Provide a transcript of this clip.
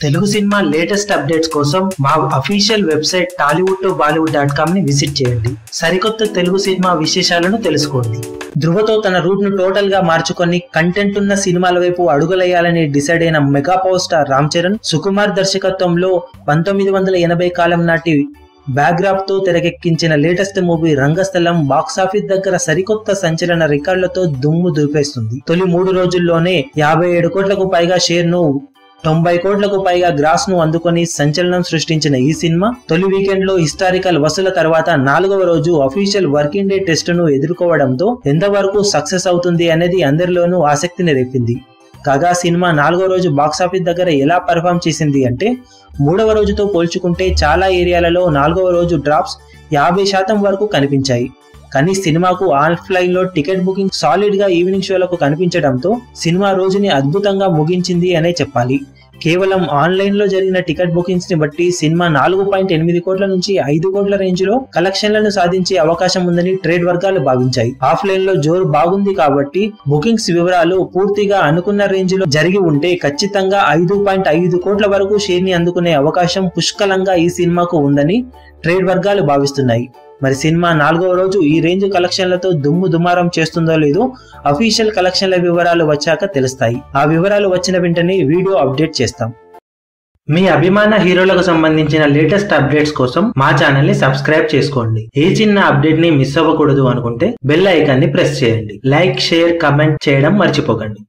Telugu cinema latest updates కోసం మా official website tollywood2bollywood.com ని విజిట్ చేయండి. సరికొత్త తెలుగు సినిమా విశేషాలను తెలుసుకోండి. ధృవతో తన రూట్ ను టోటల్ గా మార్చుకొని కంటెంట్ ఉన్న సినిమాల వైపు అడుగులేయాలని డిసైడ్ అయిన mega power star Ram Charan Sukumar దర్శకత్వంలో 1980 కాలం నాటి బ్యాక్గ్రాప్ తో తెరకెక్కించిన లేటెస్ట్ మూవీ రంగస్థలం బాక్సాఫీస్ దగ్గర సరికొత్త సంచలన రికార్డులతో దుమ్ము దులిపేస్తుంది. తొలి 3 రోజుల్లోనే 57 కోట్లకు పైగా షేర్ ను 90 కోట్లకు పైగా గ్రాస్ ను అందుకొని సంచలనం సృష్టించిన ఈ సినిమా తొలి వీకెండ్ లో హిస్టారికల్ వసూల తర్వాత 4వ రోజు అఫీషియల్ వర్కింగ్ డే టెస్ట్ ను ఎదుర్కోవడంతో ఎంతవరకు సక్సెస్ అవుతుంది అనేది అందరిలోనూ ఆసక్తిని రేపింది. కాగా సినిమా 4వ రోజు బాక్సాఫీస్ దగ్గర ఎలా పర్ఫామ్ చేసింది అంటే 3వ రోజుతో పోల్చుకుంటే చాలా ఏరియాలలో 4వ రోజు డ్రాప్స్ 50% వరకు కనిపించాయి. కానీ సినిమాకు ఆఫ్లైన్ లో టికెట్ బుకింగ్ సాలిడ్ గా ఈవినింగ్ షోలకు కనిపించడంతో సినిమా రోజుని అద్భుతంగా ముగించింది అనే చెప్పాలి. కేవలం ఆన్లైన్ లో జరిగిన టికెట్ బుకింగ్స్ ని బట్టి సినిమా 4.8 కోట్ల నుంచి 5 కోట్ల రేంజ్ లో కలెక్షన్లను సాధించే అవకాశం ఉందని ట్రేడ్ వర్గాలు భావించాయి. ఆఫ్లైన్ లో జోరు బాగుంది కాబట్టి బుకింగ్స్ వివరాలు పూర్తిగా అనుకున్న రేంజ్ లో జరిగి ఉంటే ఖచ్చితంగా 5.5 కోట్ల వరకు షేర్ ని అందుకునే అవకాశం పుష్కలంగా ఈ సినిమాకు ఉందని ట్రేడ్ వర్గాలు భావిస్తున్నాయి. మరి సినిమా 4వ రోజు ఈ రేంజ్ కలెక్షన్లతో దుమ్ము దుమారం చేస్తుందో లేదో అఫీషియల్ కలెక్షన్ల వివరాలు వచ్చాక తెలుస్తాయి. ఆ వివరాలు వచ్చిన వెంటనే వీడియో అప్డేట్ చేస్తాం. మీ అభిమాన హీరోలకు సంబంధించిన లేటెస్ట్ అప్డేట్స్ కోసం మా ఛానల్ ని సబ్స్క్రైబ్ చేసుకోండి. ఏ చిన్న అప్డేట్ ని మిస్ అవ్వకూడదు అనుకుంటే బెల్ ఐకాన్ ని ప్రెస్ చేయండి. లైక్, షేర్, కమెంట్ చేయడం మర్చిపోకండి.